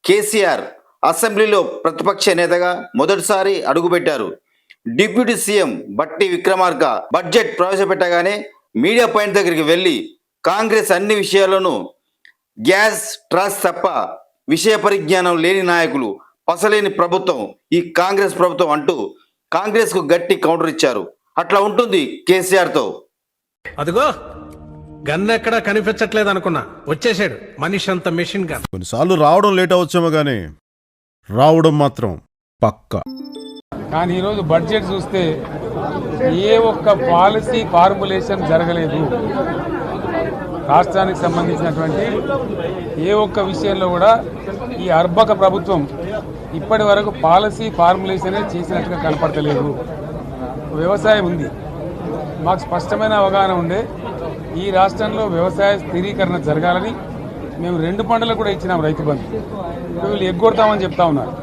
కేసీఆర్ అసెంబ్లీలో ప్రతిపక్ష నేతగా మొదటిసారి అడుగుపెట్టారు. డిప్యూటీ సీఎం బట్టి విక్రమార్క బడ్జెట్ ప్రవేశపెట్టగానే మీడియా పాయింట్ దగ్గరికి వెళ్ళి కాంగ్రెస్ అన్ని విషయాలను గ్యాస్ ట్రాస్ తప్ప విషయ పరిజ్ఞానం లేని నాయకులు, పసలేని ప్రభుత్వం ఈ కాంగ్రెస్ ప్రభుత్వం అంటూ కాంగ్రెస్కు గట్టి కౌంటర్ ఇచ్చారు. అట్లా ఉంటుంది కేసీఆర్తో. అదిగో గన్ ఎక్కడా కనిపించట్లేదు అనుకున్నా, వచ్చేసాడు మనిషి అంత మెషిన్ గన్. కొన్నిసార్లు రావడం లేట్ అవచ్చేమో కానీ రావడం మాత్రం పక్కా. కానీ ఈరోజు బడ్జెట్ చూస్తే ఏ ఒక్క పాలసీ ఫార్ములేషన్ జరగలేదు. రాష్ట్రానికి సంబంధించినటువంటి ఏ ఒక్క విషయంలో కూడా ఈ అర్భక ప్రభుత్వం ఇప్పటి వరకు పాలసీ ఫార్ములేషనే చేసినట్టుగా కనపడతలేదు. వ్యవసాయం ఉంది, మాకు స్పష్టమైన అవగాహన ఉండే ఈ రాష్ట్రంలో వ్యవసాయ స్థిరీకరణ జరగాలని మేము 2 పంటలకు కూడా ఇచ్చినాం రైతు బంధు. వీళ్ళు ఎగ్గొడతామని చెప్తా ఉన్నారు.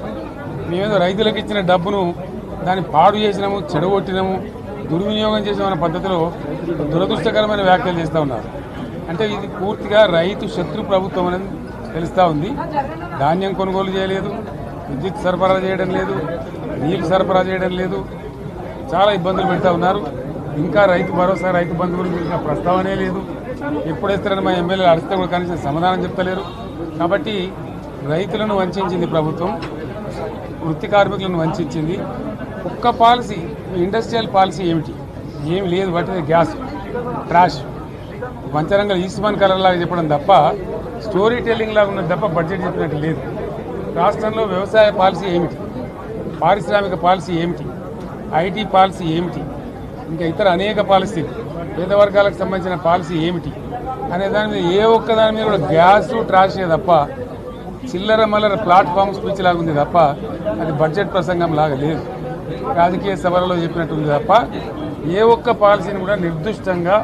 మేమేదో రైతులకు ఇచ్చిన డబ్బును దాన్ని పాడు చేసినాము, చెడగొట్టినాము, దుర్వినియోగం చేసామన్న పద్ధతిలో దురదృష్టకరమైన వ్యాఖ్యలు చేస్తూ ఉన్నారు. అంటే ఇది పూర్తిగా రైతు శత్రు ప్రభుత్వం అనేది తెలుస్తూ ఉంది. ధాన్యం కొనుగోలు చేయలేదు, విద్యుత్ సరఫరా చేయడం లేదు, నీళ్లు సరఫరా చేయడం లేదు, చాలా ఇబ్బందులు పెడతా ఉన్నారు. ఇంకా రైతు భరోసా, రైతు బంధు గురించి ప్రస్తావనే లేదు. ఎప్పుడేస్తారని మా ఎమ్మెల్యేలు అడిగితే కూడా కనీసం సమాధానం చెప్తలేరు. కాబట్టి రైతులను వంచింది ప్రభుత్వం, వృత్తి కార్మికులను వంచింది. ఒక్క పాలసీ, ఇండస్ట్రియల్ పాలసీ ఏమిటి? ఏమి లేదు. బట్టి గ్యాస్ ట్రాష్ పంచరంగ ఈస్మాన్ కలర్ లాగా చెప్పడం తప్ప, స్టోరీ టెల్లింగ్ లాగా ఉన్నది తప్ప బడ్జెట్ చెప్పినట్టు లేదు. రాష్ట్రంలో వ్యవసాయ పాలసీ ఏమిటి? పారిశ్రామిక పాలసీ ఏమిటి? ఐటీ పాలసీ ఏమిటి? ఇంకా ఇతర అనేక పాలసీలు, పేద వర్గాలకు సంబంధించిన పాలసీ ఏమిటి అనే దాని మీద ఏ ఒక్క దాని మీద కూడా గ్యాస్ ట్రాషే తప్ప, చిల్లర మల్లర ప్లాట్ఫామ్ స్పీచ్ లాగా ఉంది తప్ప అది బడ్జెట్ ప్రసంగం లాగా లేదు. రాజకీయ సభలలో చెప్పినట్టుంది తప్ప ఏ ఒక్క పాలసీని కూడా నిర్దిష్టంగా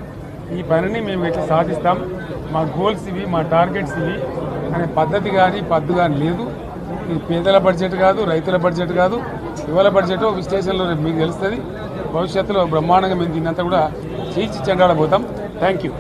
ఈ పనిని మేము ఎట్లా సాధిస్తాం, మా గోల్స్ ఇవి, మా టార్గెట్స్ ఇవి అనే పద్ధతి కానీ పద్దు కానీ లేదు. ఇది పేదల బడ్జెట్ కాదు, రైతుల బడ్జెట్ కాదు, యువల బడ్జెట్. విశ్లేషణలో మీకు తెలుస్తుంది. భవిష్యత్తులో బ్రహ్మాండంగా మేము దీన్నంతా కూడా చీల్చి చెండాడబోతాం. Thank you.